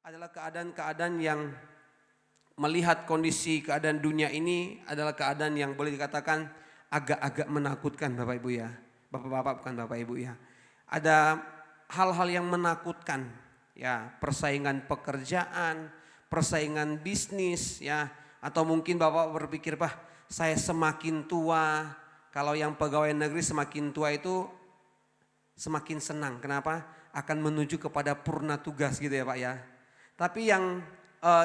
adalah keadaan-keadaan yang melihat kondisi keadaan dunia ini adalah keadaan yang boleh dikatakan agak-agak menakutkan Bapak Ibu ya. Bapak-bapak bukan Bapak Ibu ya. Ada hal-hal yang menakutkan ya, persaingan pekerjaan, persaingan bisnis ya. Atau mungkin Bapak berpikir, saya semakin tua, kalau yang pegawai negeri semakin tua itu semakin senang. Kenapa? Akan menuju kepada purna tugas gitu ya Pak ya. Tapi yang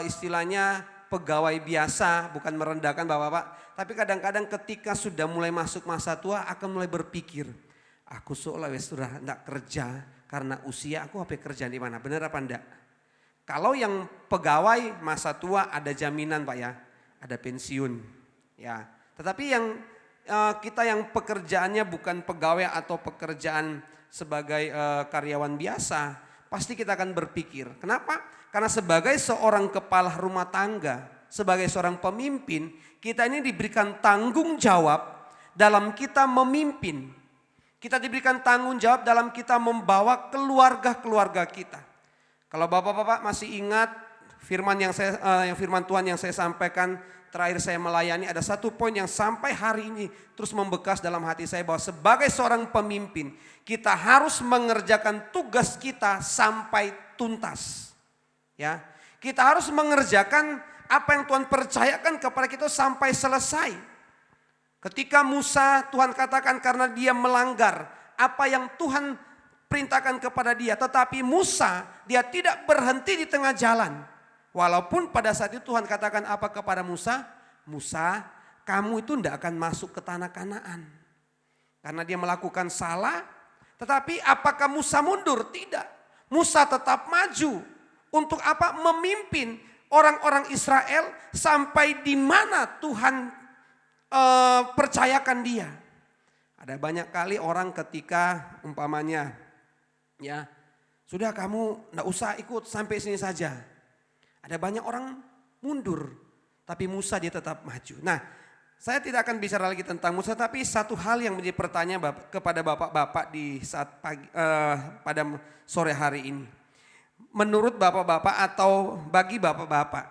istilahnya pegawai biasa, bukan merendahkan Bapak-bapak. Tapi kadang-kadang ketika sudah mulai masuk masa tua akan mulai berpikir, aku seolah sudah tidak kerja karena usia, aku apa kerja di mana? Benar apa enggak? Kalau yang pegawai masa tua ada jaminan Pak ya, ada pensiun ya. Tetapi yang kita yang pekerjaannya bukan pegawai atau pekerjaan sebagai karyawan biasa, pasti kita akan berpikir, kenapa? Karena sebagai seorang kepala rumah tangga, sebagai seorang pemimpin, kita ini diberikan tanggung jawab dalam kita memimpin. Kita diberikan tanggung jawab dalam kita membawa keluarga-keluarga kita. Kalau Bapak-bapak masih ingat firman firman Tuhan yang saya sampaikan terakhir saya melayani, ada satu poin yang sampai hari ini terus membekas dalam hati saya, bahwa sebagai seorang pemimpin kita harus mengerjakan tugas kita sampai tuntas. Ya, kita harus mengerjakan apa yang Tuhan percayakan kepada kita sampai selesai. Ketika Musa, Tuhan katakan karena dia melanggar apa yang Tuhan perintahkan kepada dia. Tetapi Musa, dia tidak berhenti di tengah jalan. Walaupun pada saat itu Tuhan katakan apa kepada Musa? Musa, kamu itu tidak akan masuk ke tanah Kanaan. Karena dia melakukan salah. Tetapi apakah Musa mundur? Tidak. Musa tetap maju. Untuk apa? Memimpin orang-orang Israel sampai di mana Tuhan percayakan dia. Ada banyak kali orang ketika umpamanya ya, sudah kamu enggak usah ikut sampai sini saja. Ada banyak orang mundur, tapi Musa dia tetap maju. Nah, saya tidak akan bicara lagi tentang Musa, tapi satu hal yang menjadi pertanyaan kepada bapak-bapak di saat pada sore hari ini. Menurut bapak-bapak atau bagi bapak-bapak,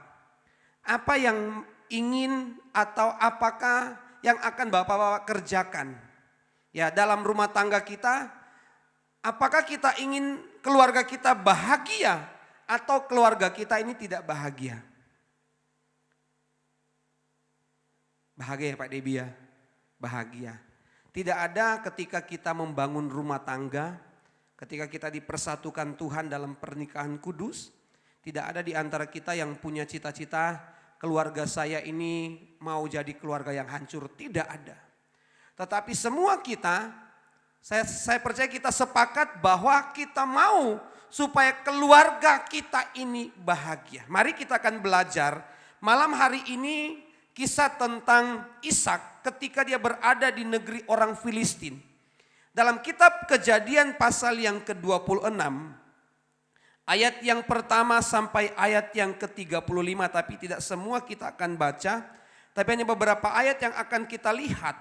apa yang ingin atau apakah yang akan bapak-bapak kerjakan ya dalam rumah tangga kita? Apakah kita ingin keluarga kita bahagia atau keluarga kita ini tidak bahagia? Bahagia ya Pak Debi ya? Bahagia. Tidak ada ketika kita membangun rumah tangga, ketika kita dipersatukan Tuhan dalam pernikahan kudus, tidak ada di antara kita yang punya cita-cita keluarga saya ini mau jadi keluarga yang hancur. Tidak ada. Tetapi semua kita, saya percaya kita sepakat bahwa kita mau supaya keluarga kita ini bahagia. Mari kita akan belajar malam hari ini kisah tentang Ishak ketika dia berada di negeri orang Filistin. Dalam kitab Kejadian pasal yang ke-26, ayat yang pertama sampai ayat yang ke-35, tapi tidak semua kita akan baca, tapi hanya beberapa ayat yang akan kita lihat.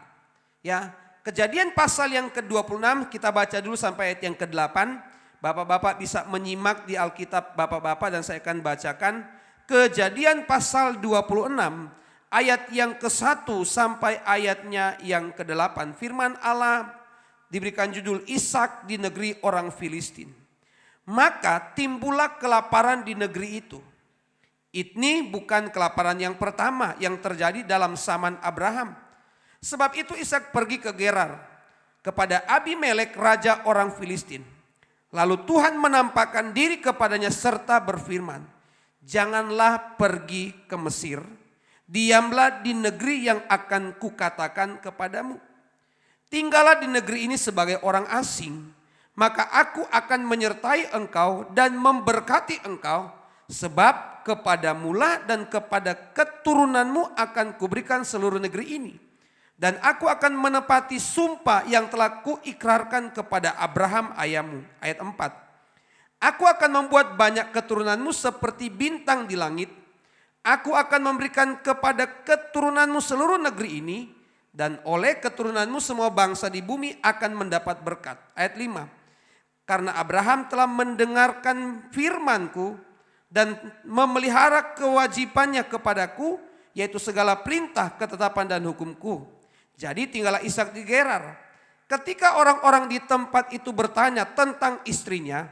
Ya, Kejadian pasal yang ke-26 kita baca dulu sampai ayat yang ke-8. Bapak-bapak bisa menyimak di Alkitab Bapak-bapak dan saya akan bacakan Kejadian pasal 26 ayat yang ke-1 sampai ayatnya yang ke-8. Firman Allah diberikan judul Ishak di negeri orang Filistin. Maka timbullah kelaparan di negeri itu. Ini bukan kelaparan yang pertama yang terjadi dalam zaman Abraham. Sebab itu Ishak pergi ke Gerar kepada Abimelek raja orang Filistin. Lalu Tuhan menampakkan diri kepadanya serta berfirman, janganlah pergi ke Mesir, diamlah di negeri yang akan kukatakan kepadamu. Tinggallah di negeri ini sebagai orang asing, maka aku akan menyertai engkau dan memberkati engkau, sebab kepadamulah dan kepada keturunanmu akan kuberikan seluruh negeri ini. Dan aku akan menepati sumpah yang telah kuikrarkan kepada Abraham ayahmu. Ayat 4. Aku akan membuat banyak keturunanmu seperti bintang di langit. Aku akan memberikan kepada keturunanmu seluruh negeri ini. Dan oleh keturunanmu semua bangsa di bumi akan mendapat berkat. Ayat 5. Karena Abraham telah mendengarkan firmanku dan memelihara kewajibannya kepadaku, yaitu segala perintah, ketetapan dan hukumku. Jadi tinggallah Ishak di Gerar. Ketika orang-orang di tempat itu bertanya tentang istrinya,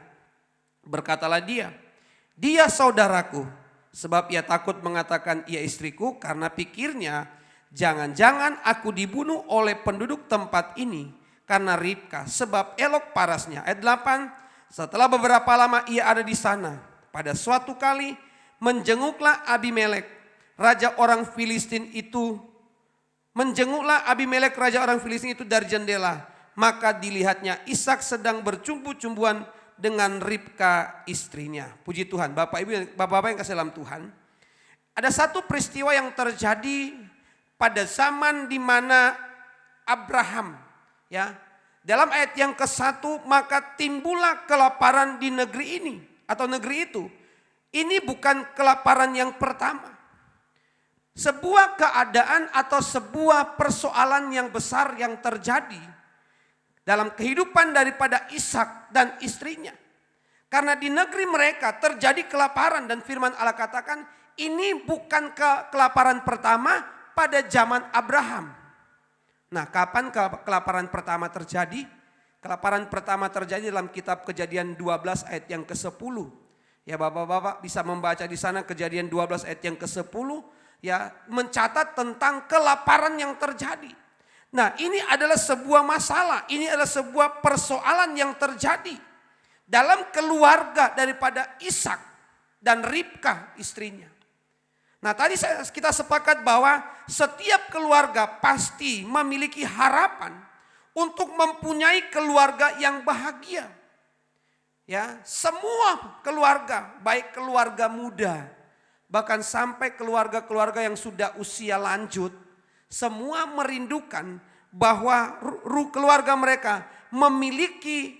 berkatalah dia saudaraku. Sebab ia takut mengatakan ia istriku karena pikirnya jangan-jangan aku dibunuh oleh penduduk tempat ini karena Ribka sebab elok parasnya. Ayat 8, setelah beberapa lama ia ada di sana. Pada suatu kali menjenguklah Abimelek raja orang Filistin itu. Menjenguklah Abimelek raja orang Filistin itu dari jendela. Maka dilihatnya Ishak sedang bercumbu-cumbuan dengan Ribka istrinya. Puji Tuhan. Bapak Ibu, Bapak-bapak yang kasih dalam Tuhan. Ada satu peristiwa yang terjadi pada zaman di mana Abraham, ya, dalam ayat yang ke-1, maka timbullah kelaparan di negeri ini atau negeri itu. Ini bukan kelaparan yang pertama. Sebuah keadaan atau sebuah persoalan yang besar yang terjadi dalam kehidupan daripada Ishak dan istrinya. Karena di negeri mereka terjadi kelaparan dan firman Allah katakan ini bukan kelaparan pertama pada zaman Abraham. Nah, kapan kelaparan pertama terjadi? Kelaparan pertama terjadi dalam kitab Kejadian 12 ayat yang ke-10. Ya, Bapak-bapak bisa membaca di sana Kejadian 12 ayat yang ke-10, ya, mencatat tentang kelaparan yang terjadi. Nah, ini adalah sebuah masalah, ini adalah sebuah persoalan yang terjadi dalam keluarga daripada Ishak dan Ribka istrinya. Nah, tadi kita sepakat bahwa setiap keluarga pasti memiliki harapan untuk mempunyai keluarga yang bahagia. Ya, semua keluarga, baik keluarga muda, bahkan sampai keluarga-keluarga yang sudah usia lanjut, semua merindukan bahwa keluarga mereka memiliki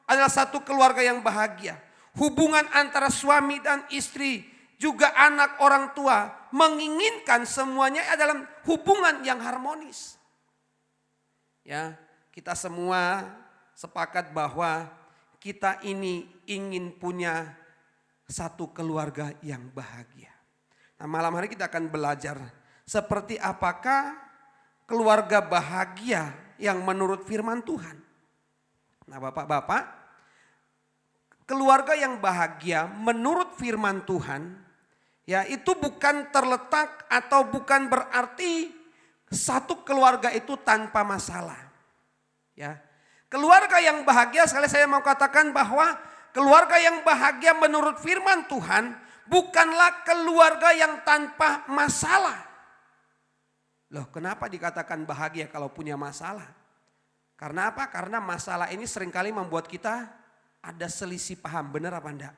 adalah satu keluarga yang bahagia. Hubungan antara suami dan istri, juga anak orang tua menginginkan semuanya adalah hubungan yang harmonis. Ya, kita semua sepakat bahwa kita ini ingin punya satu keluarga yang bahagia. Nah, malam hari kita akan belajar seperti apakah keluarga bahagia yang menurut firman Tuhan. Nah, Bapak-bapak, keluarga yang bahagia menurut firman Tuhan, ya, itu bukan terletak atau bukan berarti satu keluarga itu tanpa masalah. Ya, keluarga yang bahagia, sekali saya mau katakan bahwa keluarga yang bahagia menurut firman Tuhan bukanlah keluarga yang tanpa masalah. Loh, kenapa dikatakan bahagia kalau punya masalah? Karena apa? Karena masalah ini seringkali membuat kita ada selisih paham, benar apa enggak?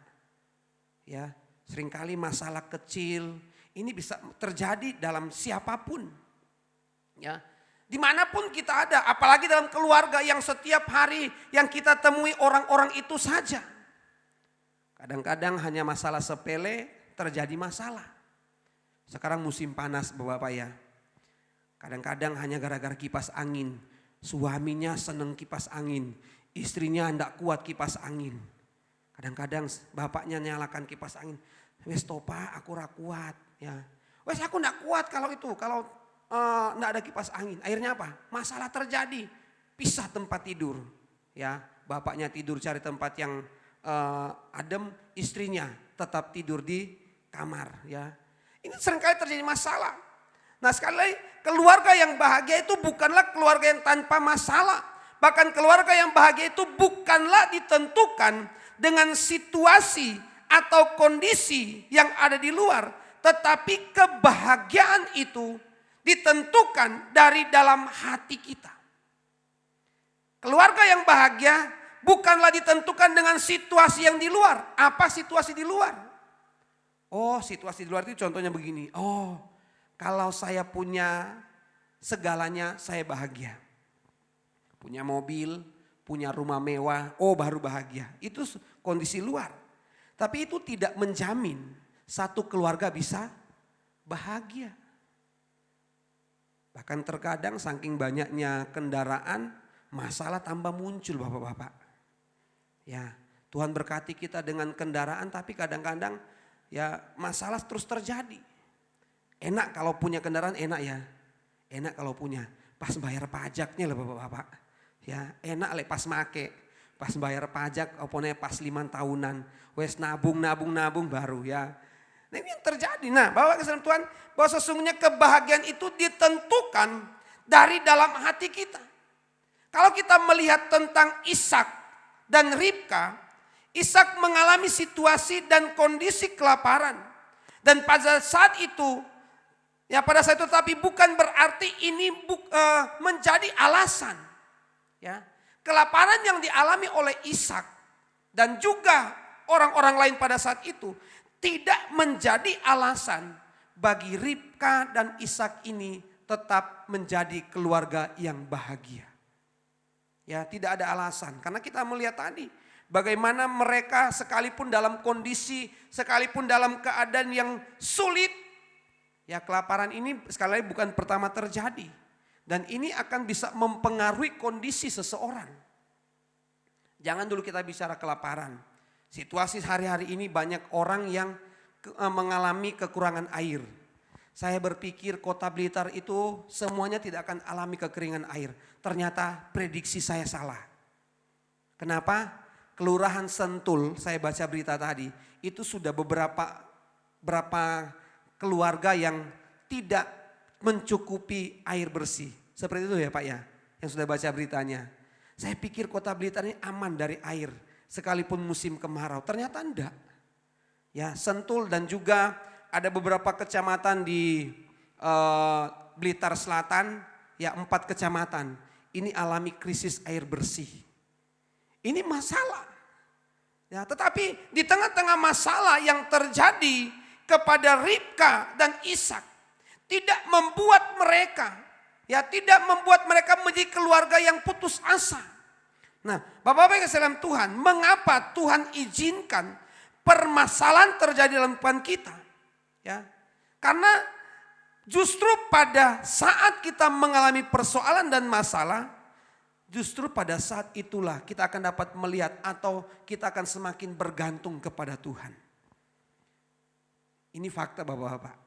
Ya, seringkali masalah kecil ini bisa terjadi dalam siapapun. Ya, dimanapun kita ada, apalagi dalam keluarga yang setiap hari yang kita temui orang-orang itu saja. Kadang-kadang hanya masalah sepele terjadi masalah. Sekarang musim panas, Bapak ya. Kadang-kadang hanya gara-gara kipas angin. Suaminya seneng kipas angin, istrinya hendak kuat kipas angin. Kadang-kadang bapaknya nyalakan kipas angin. Wes topa aku ra kuat, ya. Wes aku ndak kuat kalau ndak ada kipas angin. Akhirnya apa? Masalah terjadi. Pisah tempat tidur, ya. Bapaknya tidur cari tempat yang adem, istrinya tetap tidur di kamar, ya. Ini seringkali terjadi masalah. Nah, sekali lagi, keluarga yang bahagia itu bukanlah keluarga yang tanpa masalah. Bahkan keluarga yang bahagia itu bukanlah ditentukan dengan situasi atau kondisi yang ada di luar. Tetapi kebahagiaan itu ditentukan dari dalam hati kita. Keluarga yang bahagia bukanlah ditentukan dengan situasi yang di luar. Apa situasi di luar? Oh, situasi di luar itu contohnya begini. Oh, kalau saya punya segalanya saya bahagia. Punya mobil, punya rumah mewah, oh baru bahagia. Itu kondisi luar. Tapi itu tidak menjamin satu keluarga bisa bahagia. Bahkan terkadang saking banyaknya kendaraan, masalah tambah muncul Bapak-bapak. Ya, Tuhan berkati kita dengan kendaraan, tapi kadang-kadang ya masalah terus terjadi. Enak kalau punya kendaraan, enak ya. Enak kalau punya. Pas bayar pajaknya lah bapak-bapak. Ya enak le pas make. Pas bayar pajak, opone pas 5 tahunan. Wes nabung baru ya. Nah ini yang terjadi. Nah Bapak kesalahan Tuhan, bahwa sesungguhnya kebahagiaan itu ditentukan dari dalam hati kita. Kalau kita melihat tentang Ishak dan Ribka, Ishak mengalami situasi dan kondisi kelaparan. Dan pada saat itu, tapi bukan berarti ini menjadi alasan. Ya, kelaparan yang dialami oleh Ishak dan juga orang-orang lain pada saat itu tidak menjadi alasan bagi Ribka dan Ishak ini tetap menjadi keluarga yang bahagia. Ya, tidak ada alasan karena kita melihat tadi bagaimana mereka sekalipun dalam kondisi, sekalipun dalam keadaan yang sulit, ya kelaparan ini sekali lagi bukan pertama terjadi. Dan ini akan bisa mempengaruhi kondisi seseorang. Jangan dulu kita bicara kelaparan. Situasi hari-hari ini banyak orang yang mengalami kekurangan air. Saya berpikir Kota Blitar itu semuanya tidak akan alami kekeringan air. Ternyata prediksi saya salah. Kenapa? Kelurahan Sentul, saya baca berita tadi, itu sudah beberapa keluarga yang tidak mencukupi air bersih. Seperti itu ya Pak ya, yang sudah baca beritanya. Saya pikir Kota Blitar ini aman dari air, sekalipun musim kemarau. Ternyata enggak. Ya, Sentul dan juga ada beberapa kecamatan di Blitar Selatan, ya 4 kecamatan. Ini alami krisis air bersih. Ini masalah. Ya, tetapi di tengah-tengah masalah yang terjadi kepada Ribka dan Ishak tidak membuat mereka menjadi keluarga yang putus asa. Nah, Bapak-Bapak yang sekalian Tuhan, mengapa Tuhan izinkan permasalahan terjadi dalam kehidupan kita? Ya, karena justru pada saat kita mengalami persoalan dan masalah, justru pada saat itulah kita akan dapat melihat atau kita akan semakin bergantung kepada Tuhan. Ini fakta Bapak-Bapak.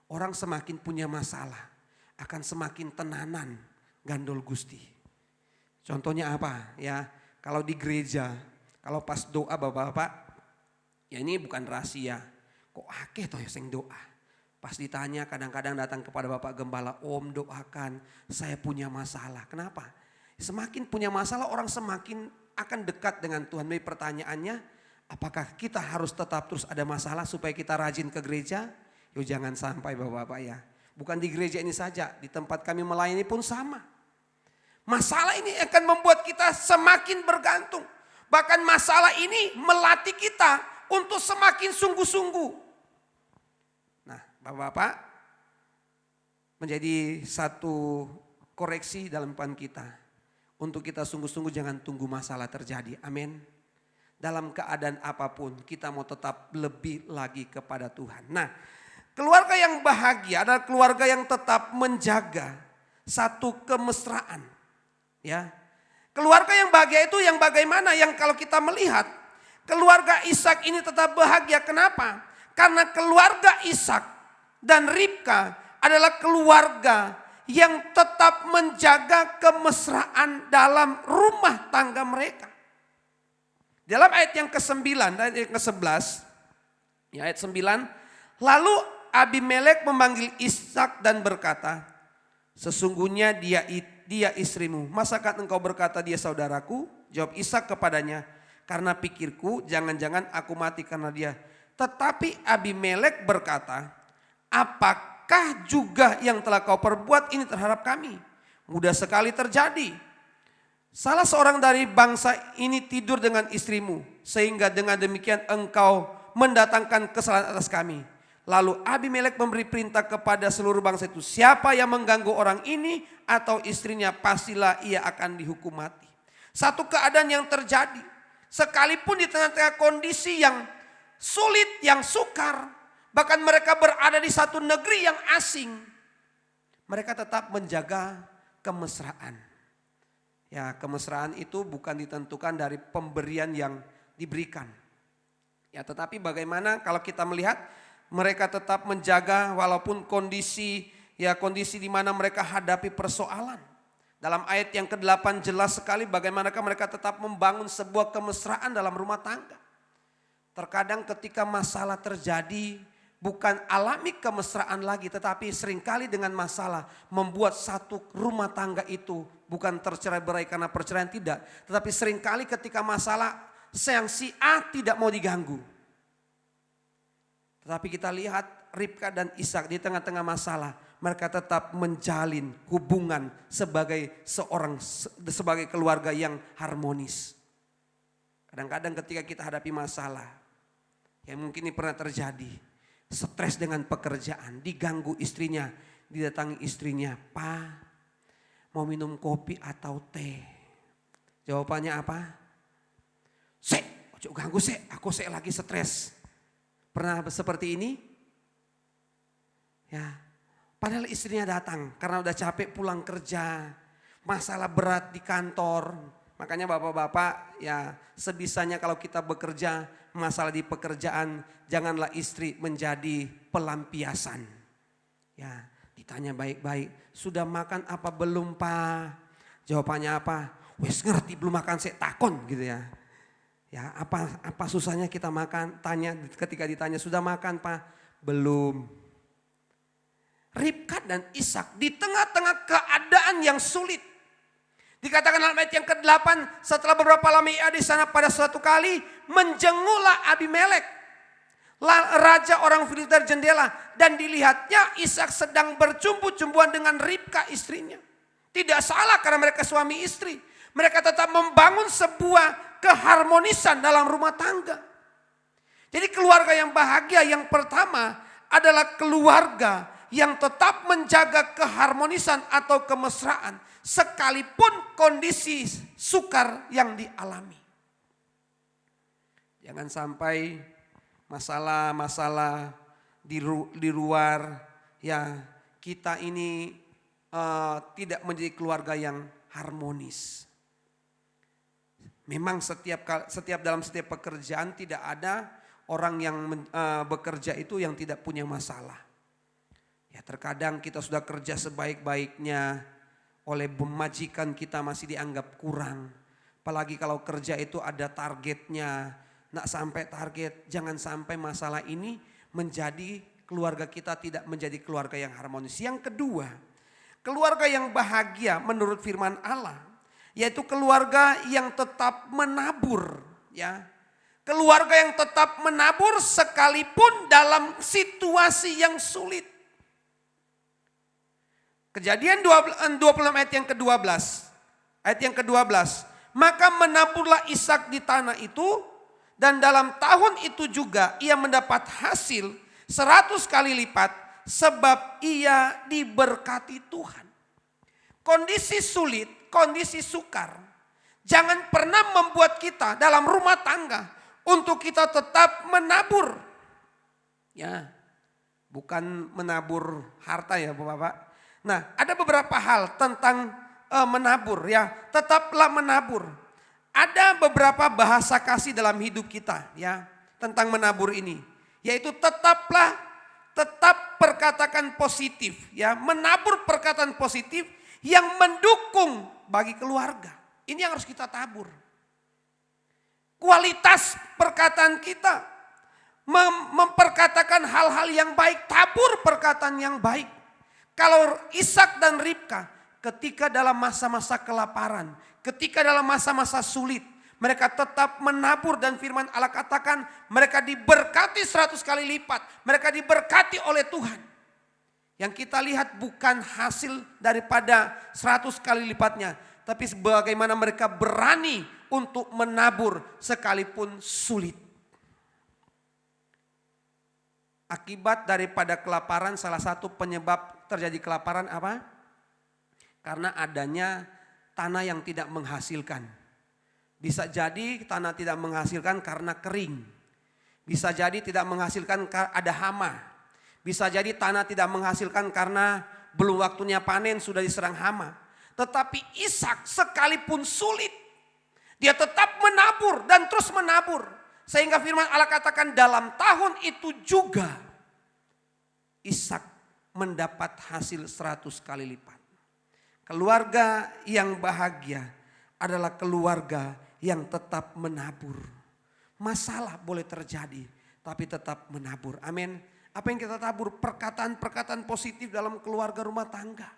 Orang semakin punya masalah akan semakin tenanan gandol Gusti. Contohnya apa? Ya, kalau di gereja, kalau pas doa Bapak-Bapak, ya ini bukan rahasia. Kok akeh toh sing doa? Pas ditanya kadang-kadang datang kepada Bapak Gembala, Om doakan, saya punya masalah. Kenapa? Semakin punya masalah orang semakin akan dekat dengan Tuhan. Jadi pertanyaannya, apakah kita harus tetap terus ada masalah supaya kita rajin ke gereja? Yuk jangan sampai Bapak-Bapak ya. Bukan di gereja ini saja, di tempat kami melayani pun sama. Masalah ini akan membuat kita semakin bergantung. Bahkan masalah ini melatih kita untuk semakin sungguh-sungguh. Nah Bapak-Bapak, menjadi satu koreksi dalam kehidupan kita. Untuk kita sungguh-sungguh jangan tunggu masalah terjadi. Amin. Dalam keadaan apapun kita mau tetap lebih lagi kepada Tuhan. Nah, keluarga yang bahagia adalah keluarga yang tetap menjaga satu kemesraan. Ya. Keluarga yang bahagia itu yang bagaimana? Yang kalau kita melihat keluarga Ishak ini tetap bahagia. Kenapa? Karena keluarga Ishak dan Ribka adalah keluarga yang tetap menjaga kemesraan dalam rumah tangga mereka. Dalam ayat yang ke-9 dan ayat yang ke-11, ya ayat 9, lalu Abimelek memanggil Ishak dan berkata, sesungguhnya dia istrimu, masakah engkau berkata dia saudaraku? Jawab Ishak kepadanya, karena pikirku jangan-jangan aku mati karena dia. Tetapi Abimelek berkata, apakah juga yang telah kau perbuat ini terhadap kami? Mudah sekali terjadi. Salah seorang dari bangsa ini tidur dengan istrimu, sehingga dengan demikian engkau mendatangkan kesalahan atas kami. Lalu Abimelek memberi perintah kepada seluruh bangsa itu, siapa yang mengganggu orang ini atau istrinya, pastilah ia akan dihukum mati. Satu keadaan yang terjadi, sekalipun di tengah-tengah kondisi yang sulit, yang sukar, bahkan mereka berada di satu negeri yang asing, mereka tetap menjaga kemesraan. Ya, kemesraan itu bukan ditentukan dari pemberian yang diberikan. Ya, tetapi bagaimana kalau kita melihat mereka tetap menjaga walaupun kondisi di mana mereka hadapi persoalan. Dalam ayat yang ke-8 jelas sekali bagaimanakah mereka tetap membangun sebuah kemesraan dalam rumah tangga. Terkadang ketika masalah terjadi bukan alami kemesraan lagi, tetapi seringkali dengan masalah membuat satu rumah tangga itu bukan tercerai-berai karena perceraian, tidak. Tetapi seringkali ketika masalah yang si A tidak mau diganggu. Tetapi kita lihat Ribka dan Ishak di tengah-tengah masalah, mereka tetap menjalin hubungan sebagai keluarga yang harmonis. Kadang-kadang ketika kita hadapi masalah, yang mungkin ini pernah terjadi, stres dengan pekerjaan, diganggu istrinya, didatangi istrinya, "Pa, mau minum kopi atau teh?" Jawabannya apa? "Sek, ojo ganggu sek, aku sek lagi stres." Pernah seperti ini? Ya, padahal istrinya datang karena udah capek pulang kerja, masalah berat di kantor. Makanya bapak-bapak ya sebisanya kalau kita bekerja, masalah di pekerjaan, janganlah istri menjadi pelampiasan. Ya, ditanya baik-baik, "Sudah makan apa belum, Pak?" Jawabannya apa? "Wes ngerti belum makan, saya takon," gitu ya. Ya, apa susahnya kita makan? Tanya ketika ditanya, "Sudah makan, Pak?" "Belum." Ribka dan Ishak di tengah-tengah keadaan yang sulit. Dikatakan dalam ayat yang ke-8, setelah beberapa lama ia di sana pada suatu kali menjenguklah Abimelek, raja orang Filistia jendela, dan dilihatnya Ishak sedang bercumbu-cumbuan dengan Ribka istrinya. Tidak salah karena mereka suami istri. Mereka tetap membangun sebuah keharmonisan dalam rumah tangga. Jadi keluarga yang bahagia yang pertama adalah keluarga yang tetap menjaga keharmonisan atau kemesraan sekalipun kondisi sukar yang dialami. Jangan sampai masalah-masalah di luar ya kita ini tidak menjadi keluarga yang harmonis. Memang dalam setiap pekerjaan tidak ada orang yang bekerja itu yang tidak punya masalah. Ya, terkadang kita sudah kerja sebaik-baiknya, oleh majikan kita masih dianggap kurang. Apalagi kalau kerja itu ada targetnya, nak sampai target, jangan sampai masalah ini menjadi keluarga kita tidak menjadi keluarga yang harmonis. Yang kedua, keluarga yang bahagia menurut firman Allah, yaitu keluarga yang tetap menabur, ya. Keluarga yang tetap menabur sekalipun dalam situasi yang sulit. Kejadian 26 ayat yang ke-12. Ayat yang ke-12. Maka menaburlah Ishak di tanah itu, dan dalam tahun itu juga ia mendapat hasil 100 kali lipat sebab ia diberkati Tuhan. Kondisi sulit, kondisi sukar, jangan pernah membuat kita dalam rumah tangga untuk kita tetap menabur. Ya, bukan menabur harta ya Bapak. Nah, ada beberapa hal tentang menabur ya, tetaplah menabur. Ada beberapa bahasa kasih dalam hidup kita ya tentang menabur ini, yaitu tetap perkatakan positif ya, menabur perkataan positif yang mendukung bagi keluarga. Ini yang harus kita tabur. Kualitas perkataan kita, memperkatakan hal-hal yang baik, tabur perkataan yang baik. Kalau Ishak dan Ribka ketika dalam masa-masa kelaparan, ketika dalam masa-masa sulit, mereka tetap menabur dan firman Allah katakan mereka diberkati 100 kali lipat. Mereka diberkati oleh Tuhan. Yang kita lihat bukan hasil daripada 100 kali lipatnya, tapi bagaimana mereka berani untuk menabur sekalipun sulit. Akibat daripada kelaparan, salah satu penyebab terjadi kelaparan apa? Karena adanya tanah yang tidak menghasilkan. Bisa jadi tanah tidak menghasilkan karena kering. Bisa jadi tidak menghasilkan karena ada hama. Bisa jadi tanah tidak menghasilkan karena belum waktunya panen sudah diserang hama. Tetapi Ishak sekalipun sulit, dia tetap menabur menabur dan terus menabur. Sehingga firman Allah katakan dalam tahun itu juga Ishak mendapat hasil 100 kali lipat. Keluarga yang bahagia adalah keluarga yang tetap menabur. Masalah boleh terjadi tapi tetap menabur. Amin. Apa yang kita tabur? Perkataan-perkataan positif dalam keluarga rumah tangga.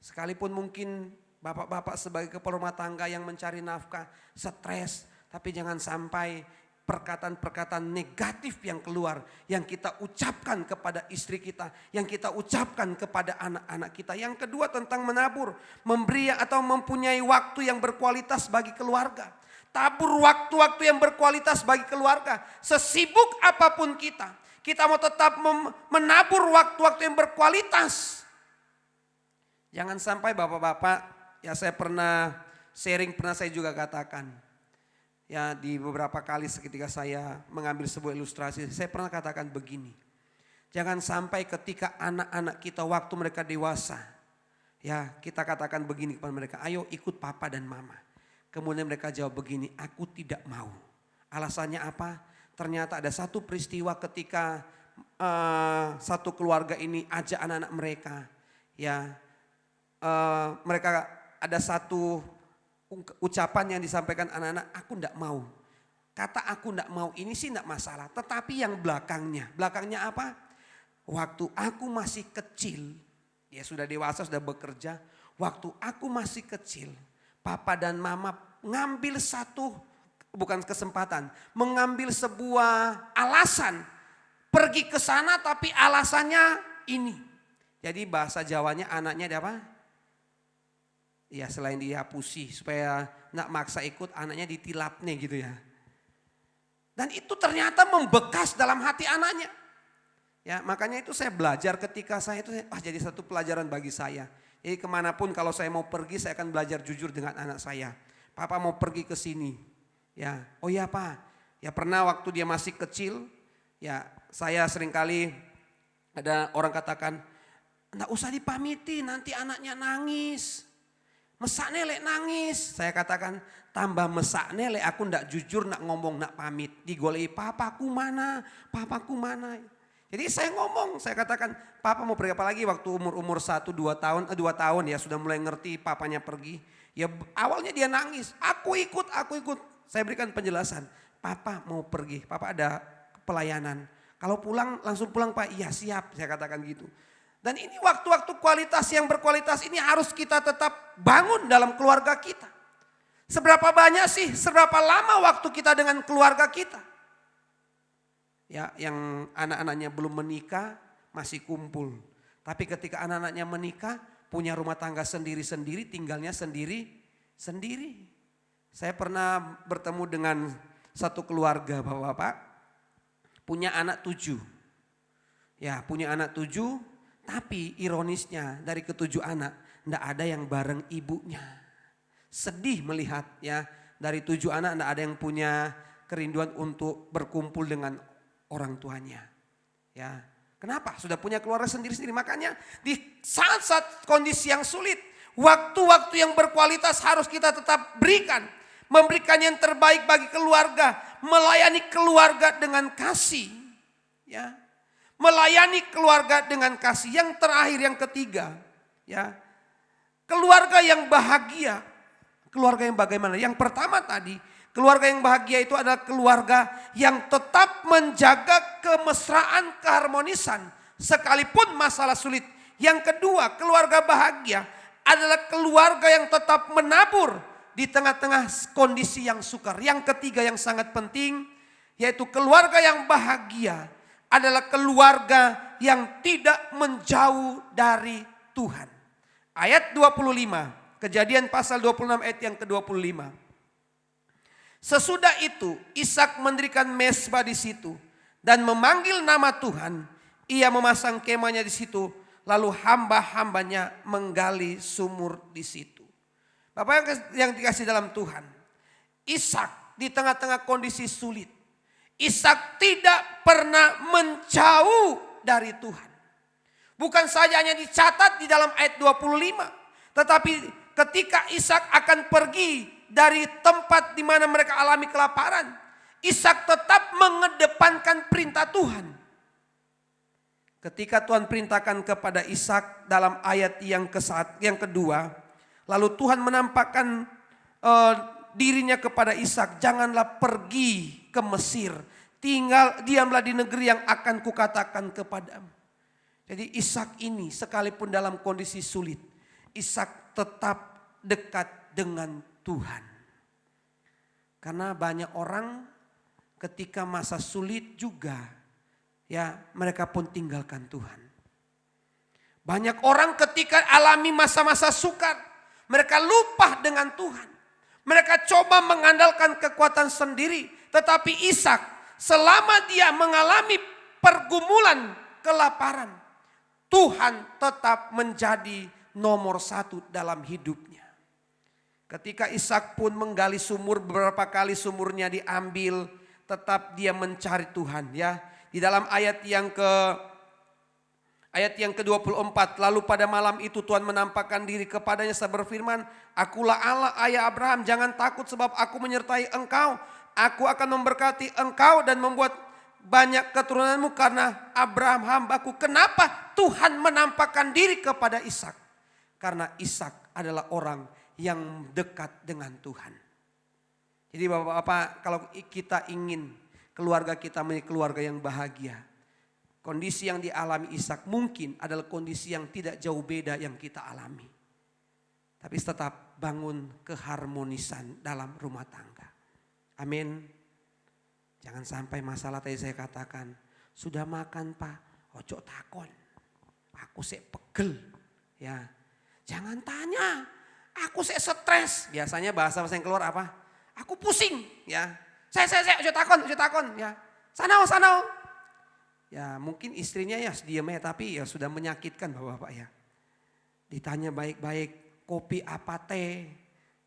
Sekalipun mungkin bapak-bapak sebagai kepala rumah tangga yang mencari nafkah stres. Tapi jangan sampai perkataan-perkataan negatif yang keluar. Yang kita ucapkan kepada istri kita. Yang kita ucapkan kepada anak-anak kita. Yang kedua tentang menabur. Memberi atau mempunyai waktu yang berkualitas bagi keluarga. Tabur waktu-waktu yang berkualitas bagi keluarga. Sesibuk apapun kita. Kita mau tetap menabur waktu-waktu yang berkualitas. Jangan sampai bapak-bapak, ya saya pernah sharing, pernah saya juga katakan. Ya di beberapa kali ketika saya mengambil sebuah ilustrasi, saya pernah katakan begini. Jangan sampai ketika anak-anak kita waktu mereka dewasa, ya kita katakan begini kepada mereka, ayo ikut papa dan mama. Kemudian mereka jawab begini, aku tidak mau. Alasannya apa? Ternyata ada satu peristiwa ketika satu keluarga ini ajak anak-anak mereka, ya mereka ada satu ucapan yang disampaikan anak-anak, aku enggak mau. Kata aku enggak mau ini sih enggak masalah. Tetapi yang belakangnya apa? Waktu aku masih kecil, ya sudah dewasa, sudah bekerja. Waktu aku masih kecil, papa dan mama ngambil mengambil sebuah alasan. Pergi ke sana tapi alasannya ini. Jadi bahasa Jawanya anaknya ada apa? Ya selain dihapusi supaya nak maksa ikut, anaknya ditilapnya gitu ya. Dan itu ternyata membekas dalam hati anaknya. Ya makanya itu saya belajar ketika saya itu jadi satu pelajaran bagi saya. Jadi kemanapun kalau saya mau pergi saya akan belajar jujur dengan anak saya. Papa mau pergi ke sini. Ya, oh ya Pak. Ya pernah waktu dia masih kecil, ya saya seringkali ada orang katakan, enggak usah dipamiti nanti anaknya nangis. Mesak nelek nangis. Saya katakan tambah mesak nelek aku ndak jujur nak ngomong nak pamit. Digolei papaku mana. Jadi saya ngomong, saya katakan papa mau pergi apa lagi waktu umur 1-2 tahun ya sudah mulai ngerti papanya pergi. Ya awalnya dia nangis, aku ikut. Saya berikan penjelasan, papa mau pergi, papa ada pelayanan. Kalau pulang langsung pulang Pak, iya siap saya katakan gitu. Dan ini waktu-waktu kualitas yang berkualitas ini harus kita tetap bangun dalam keluarga kita. Seberapa banyak sih, seberapa lama waktu kita dengan keluarga kita? Ya, yang anak-anaknya belum menikah masih kumpul. Tapi ketika anak-anaknya menikah, punya rumah tangga sendiri-sendiri, tinggalnya sendiri-sendiri. Saya pernah bertemu dengan satu keluarga bapak-bapak, punya anak 7. Ya, punya anak 7. Tapi ironisnya dari ke-7 anak enggak ada yang bareng ibunya. Sedih melihat ya dari 7 anak enggak ada yang punya kerinduan untuk berkumpul dengan orang tuanya. Ya, kenapa? Sudah punya keluarga sendiri-sendiri. Makanya di saat-saat kondisi yang sulit, waktu-waktu yang berkualitas harus kita tetap berikan. Memberikan yang terbaik bagi keluarga, melayani keluarga dengan kasih. Ya. Melayani keluarga dengan kasih. Yang terakhir, yang ketiga, ya, keluarga yang bahagia. Keluarga yang bagaimana? Yang pertama tadi, keluarga yang bahagia itu adalah keluarga yang tetap menjaga kemesraan, keharmonisan, sekalipun masalah sulit. Yang kedua, keluarga bahagia adalah keluarga yang tetap menabur di tengah-tengah kondisi yang sukar. Yang ketiga yang sangat penting, yaitu keluarga yang bahagia adalah keluarga yang tidak menjauh dari Tuhan. Ayat 25, Kejadian pasal 26 ayat yang ke-25. Sesudah itu Ishak mendirikan mezbah di situ dan memanggil nama Tuhan. Ia memasang kemahnya di situ, lalu hamba-hambanya menggali sumur di situ. Bapak yang dikasih dalam Tuhan, Ishak di tengah-tengah kondisi sulit, Ishak tidak pernah menjauh dari Tuhan. Bukan saja hanya dicatat di dalam ayat 25. Tetapi ketika Ishak akan pergi dari tempat di mana mereka alami kelaparan, Ishak tetap mengedepankan perintah Tuhan. Ketika Tuhan perintahkan kepada Ishak dalam ayat yang kedua, lalu Tuhan menampakkan dirinya kepada Ishak, janganlah pergi ke Mesir, diamlah di negeri yang akan kukatakan kepadamu. Jadi Ishak ini sekalipun dalam kondisi sulit, Ishak tetap dekat dengan Tuhan. Karena banyak orang ketika masa sulit juga, ya mereka pun tinggalkan Tuhan. Banyak orang ketika alami masa-masa sukar, mereka lupa dengan Tuhan. Mereka coba mengandalkan kekuatan sendiri. Tetapi Ishak selama dia mengalami pergumulan kelaparan, Tuhan tetap menjadi nomor satu dalam hidupnya. Ketika Ishak pun menggali sumur, beberapa kali sumurnya diambil, tetap dia mencari Tuhan, ya. Di dalam ayat yang ke-24, lalu pada malam itu Tuhan menampakkan diri kepadanya serta berfirman, akulah Allah ayah Abraham, jangan takut sebab aku menyertai engkau. Aku akan memberkati engkau dan membuat banyak keturunanmu karena Abraham hambaku. Kenapa Tuhan menampakkan diri kepada Ishak? Karena Ishak adalah orang yang dekat dengan Tuhan. Jadi Bapak-Bapak, kalau kita ingin keluarga kita menjadi keluarga yang bahagia, kondisi yang dialami Ishak mungkin adalah kondisi yang tidak jauh beda yang kita alami. Tapi tetap bangun keharmonisan dalam rumah tangga. Amin. Jangan sampai masalah tadi saya katakan, sudah makan Pak, ojo takon. Aku sih pegel, ya. Jangan tanya, aku sih stres. Biasanya bahasa yang keluar apa? Aku pusing, ya. Saya ojo takon, ya. Sanau. Ya mungkin istrinya ya diam ya, tapi ya sudah menyakitkan Bapak-Bapak ya. Ditanya baik-baik, kopi apa teh?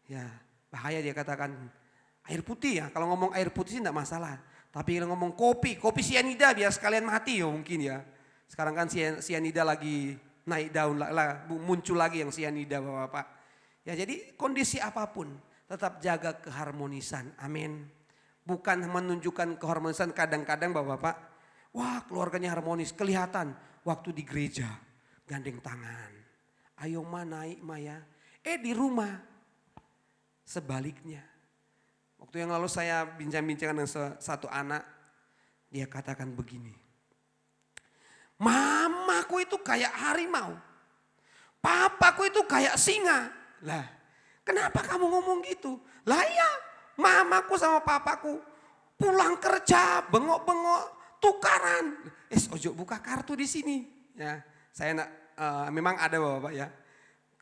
Ya bahaya dia katakan air putih ya. Kalau ngomong air putih sih enggak masalah. Tapi kalau ngomong kopi sianida biar sekalian mati ya mungkin ya. Sekarang kan sianida lagi naik daun muncul lagi yang sianida Bapak-Bapak. Ya jadi kondisi apapun tetap jaga keharmonisan. Amin. Bukan menunjukkan keharmonisan kadang-kadang Bapak-Bapak. Wah keluarganya harmonis, kelihatan waktu di gereja gandeng tangan. Ayo ma naik ma ya. Di rumah sebaliknya. Waktu yang lalu saya bincang-bincang dengan satu anak. Dia katakan begini. Mamaku itu kayak harimau. Papaku itu kayak singa. Lah kenapa kamu ngomong gitu? Lah ya mamaku sama papaku pulang kerja bengok-bengok. Tukaran, ojo buka kartu di sini. Ya, saya memang ada Bapak ya.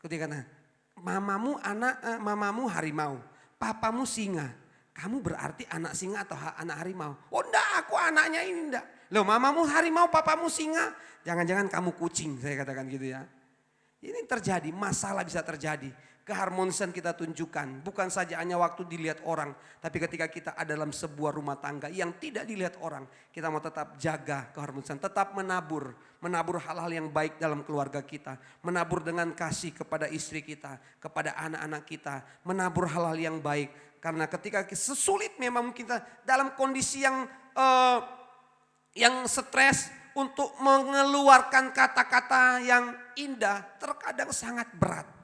Ketika mamamu harimau, papamu singa. Kamu berarti anak singa atau anak harimau? Oh enggak, aku anaknya ini enggak. Loh mamamu harimau, papamu singa. Jangan-jangan kamu kucing, saya katakan gitu ya. Ini terjadi, masalah bisa terjadi. Keharmonisan kita tunjukkan, bukan saja hanya waktu dilihat orang, tapi ketika kita ada dalam sebuah rumah tangga yang tidak dilihat orang, kita mau tetap jaga keharmonisan, tetap menabur hal-hal yang baik dalam keluarga kita, menabur dengan kasih kepada istri kita, kepada anak-anak kita, menabur hal-hal yang baik. Karena ketika sesulit memang kita dalam kondisi yang stres untuk mengeluarkan kata-kata yang indah, terkadang sangat berat.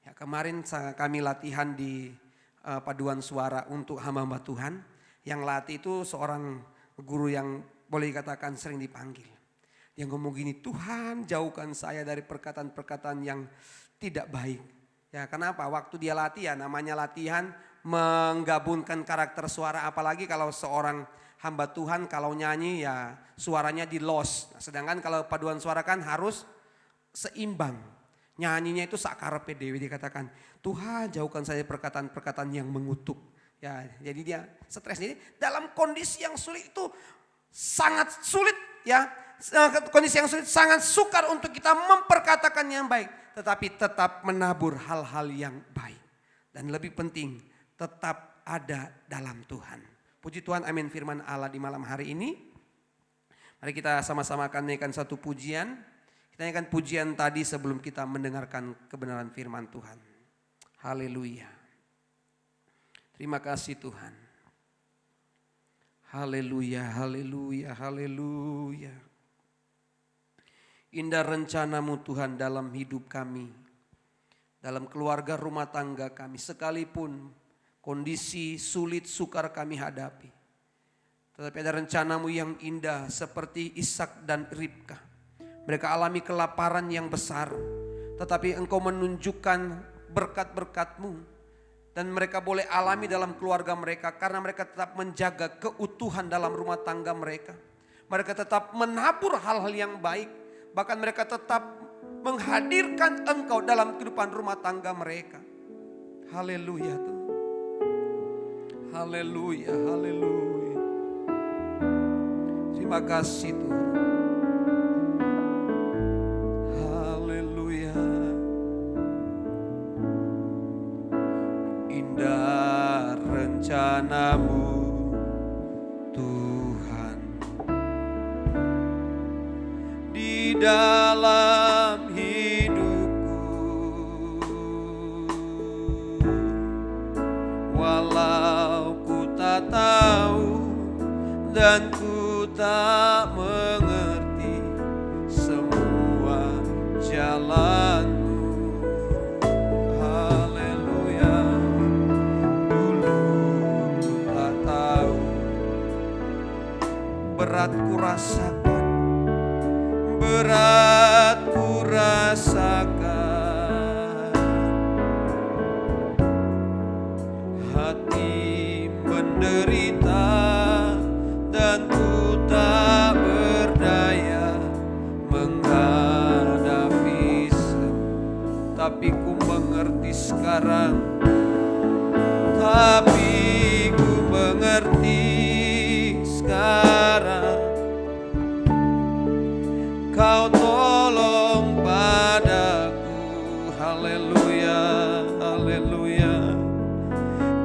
Ya, kemarin kami latihan di paduan suara untuk hamba-hamba Tuhan. Yang latih itu seorang guru yang boleh dikatakan sering dipanggil. Dia ngomong gini, Tuhan jauhkan saya dari perkataan-perkataan yang tidak baik. Ya kenapa? Waktu dia latihan, namanya latihan menggabungkan karakter suara. Apalagi kalau seorang hamba Tuhan kalau nyanyi ya suaranya di loss. Sedangkan kalau paduan suara kan harus seimbang. Nyanyinya itu sakarepe dewe dikatakan. Tuhan jauhkan saya perkataan-perkataan yang mengutuk. Ya, jadi dia stres. Jadi dalam kondisi yang sulit itu sangat sulit ya. Kondisi yang sulit sangat sukar untuk kita memperkatakan yang baik. Tetapi tetap menabur hal-hal yang baik. Dan lebih penting tetap ada dalam Tuhan. Puji Tuhan, amin firman Allah di malam hari ini. Mari kita sama-sama akan naikkan satu pujian. Kita naikkan pujian tadi sebelum kita mendengarkan kebenaran firman Tuhan. Haleluya. Terima kasih Tuhan. Haleluya, haleluya, haleluya. Indah rencana-Mu Tuhan dalam hidup kami, dalam keluarga rumah tangga kami, sekalipun kondisi sulit sukar kami hadapi. Tetapi ada rencana-Mu yang indah seperti Ishak dan Ribka. Mereka alami kelaparan yang besar, tetapi Engkau menunjukkan berkat-berkat-Mu. Dan mereka boleh alami dalam keluarga mereka karena mereka tetap menjaga keutuhan dalam rumah tangga mereka. Mereka tetap menabur hal-hal yang baik. Bahkan mereka tetap menghadirkan Engkau dalam kehidupan rumah tangga mereka. Haleluya Tuhan. Haleluya, haleluya. Terima kasih Tuhan. Haleluya. Indah rencana-Mu Tuhan di dalam hidupku, walau ku tak tahu dan ku tak mengerti semua jalan. Berat ku rasakan, berat ku rasakan, hati menderita dan ku tak berdaya menghadapi tapi ku mengerti sekarang, tapi ku mengerti sekarang, Kau tolong padaku. Haleluya, haleluya.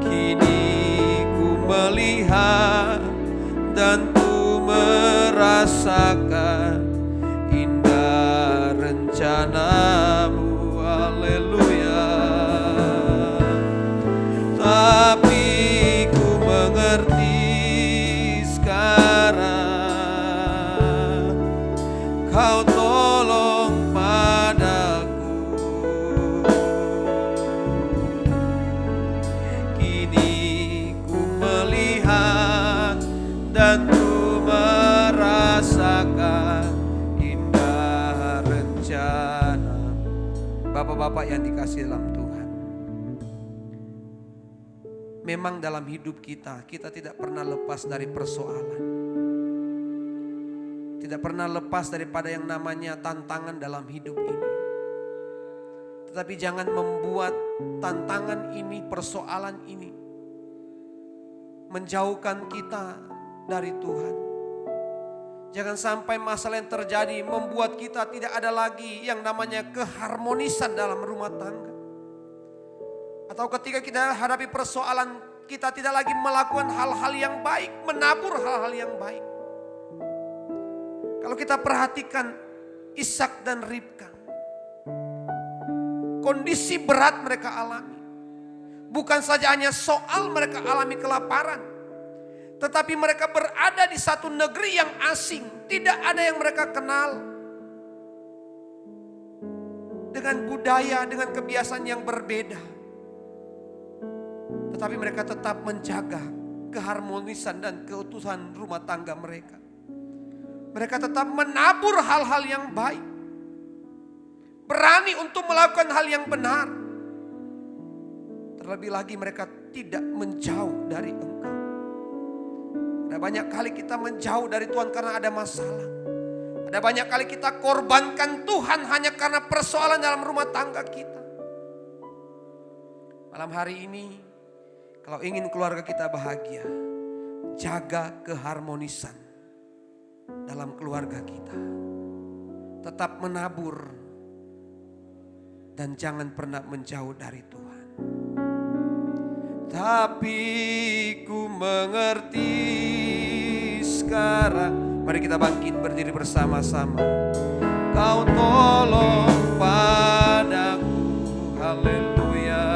Kini ku melihat dan ku merasakan indah rencana-Mu. Haleluya. Tapi ku mengerti Kau tolong padaku. Kini ku melihat dan ku merasakan indah rencana. Bapak-bapak yang dikasihi dalam Tuhan, memang dalam hidup kita tidak pernah lepas dari persoalan. Tidak pernah lepas daripada yang namanya tantangan dalam hidup ini. Tetapi jangan membuat tantangan ini, persoalan ini menjauhkan kita dari Tuhan. Jangan sampai masalah yang terjadi membuat kita tidak ada lagi yang namanya keharmonisan dalam rumah tangga. Atau ketika kita hadapi persoalan, kita tidak lagi melakukan hal-hal yang baik, menabur hal-hal yang baik. Kalau kita perhatikan Ishak dan Ribka, kondisi berat mereka alami. Bukan saja hanya soal mereka alami kelaparan, tetapi mereka berada di satu negeri yang asing. Tidak ada yang mereka kenal. Dengan budaya, dengan kebiasaan yang berbeda. Tetapi mereka tetap menjaga keharmonisan dan keutuhan rumah tangga mereka. Mereka tetap menabur hal-hal yang baik. Berani untuk melakukan hal yang benar. Terlebih lagi mereka tidak menjauh dari Engkau. Ada banyak kali kita menjauh dari Tuhan karena ada masalah. Ada banyak kali kita korbankan Tuhan hanya karena persoalan dalam rumah tangga kita. Malam hari ini, kalau ingin keluarga kita bahagia, jaga keharmonisan dalam keluarga kita. Tetap menabur dan jangan pernah menjauh dari Tuhan. Tapi ku mengerti sekarang. Mari kita bangkit berdiri bersama-sama. Kau tolong padaku. Haleluya.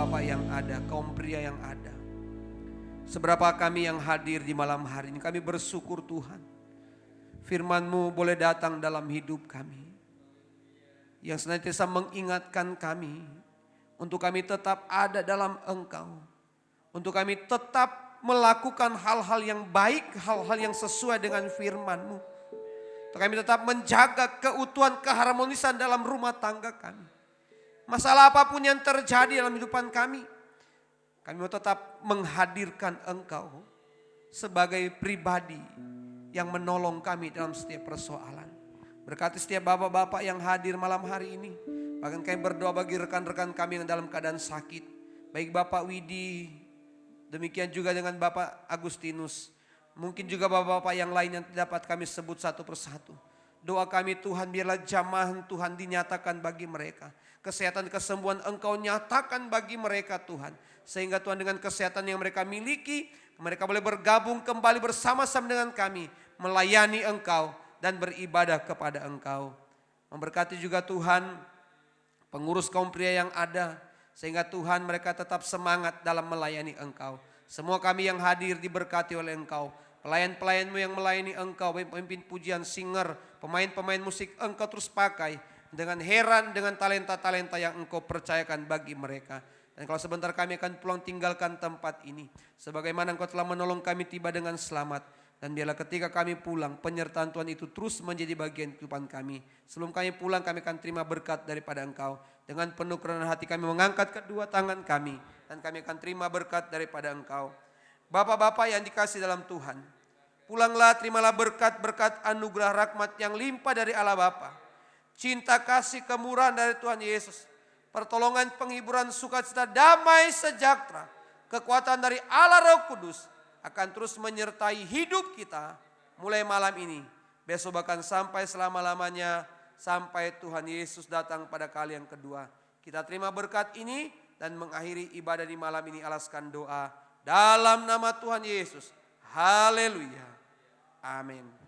bapak-bapak yang ada, kaum pria yang ada. Seberapa kami yang hadir di malam hari ini, kami bersyukur Tuhan. Firman-Mu boleh datang dalam hidup kami, yang senantiasa mengingatkan kami, untuk kami tetap ada dalam Engkau. Untuk kami tetap melakukan hal-hal yang baik, hal-hal yang sesuai dengan firman-Mu. Untuk kami tetap menjaga keutuhan, keharmonisan dalam rumah tangga kami. Masalah apapun yang terjadi dalam kehidupan kami mau tetap menghadirkan Engkau sebagai pribadi yang menolong kami dalam setiap persoalan. Berkati setiap bapak-bapak yang hadir malam hari ini. Bahkan kami berdoa bagi rekan-rekan kami yang dalam keadaan sakit. Baik Bapak Widi, demikian juga dengan Bapak Agustinus. Mungkin juga bapak-bapak yang lain yang dapat kami sebut satu persatu. Doa kami Tuhan, biarlah jamahan Tuhan dinyatakan bagi mereka. Kesehatan, kesembuhan Engkau nyatakan bagi mereka Tuhan. Sehingga Tuhan dengan kesehatan yang mereka miliki, mereka boleh bergabung kembali bersama-sama dengan kami. Melayani Engkau dan beribadah kepada Engkau. Memberkati juga Tuhan pengurus kaum pria yang ada. Sehingga Tuhan mereka tetap semangat dalam melayani Engkau. Semua kami yang hadir diberkati oleh Engkau. Pelayan-pelayan-Mu yang melayani Engkau, pemimpin pujian, singer, pemain-pemain musik Engkau terus pakai. Dengan heran, dengan talenta-talenta yang Engkau percayakan bagi mereka. Dan kalau sebentar kami akan pulang tinggalkan tempat ini. Sebagaimana Engkau telah menolong kami tiba dengan selamat. Dan biarlah ketika kami pulang, penyertaan Tuhan itu terus menjadi bagian kehidupan kami. Sebelum kami pulang, kami akan terima berkat daripada Engkau. Dengan penuh kerendahan hati kami mengangkat kedua tangan kami. Dan kami akan terima berkat daripada Engkau. Bapak-bapak yang dikasih dalam Tuhan, pulanglah, terimalah berkat-berkat anugerah rahmat yang limpah dari Allah Bapa. Cinta kasih kemurahan dari Tuhan Yesus. Pertolongan, penghiburan, sukacita, damai sejahtera. Kekuatan dari Allah Roh Kudus akan terus menyertai hidup kita mulai malam ini. Besok bahkan sampai selama-lamanya, sampai Tuhan Yesus datang pada kali yang kedua. Kita terima berkat ini dan mengakhiri ibadah di malam ini. Alaskan doa dalam nama Tuhan Yesus. Haleluya. Amin.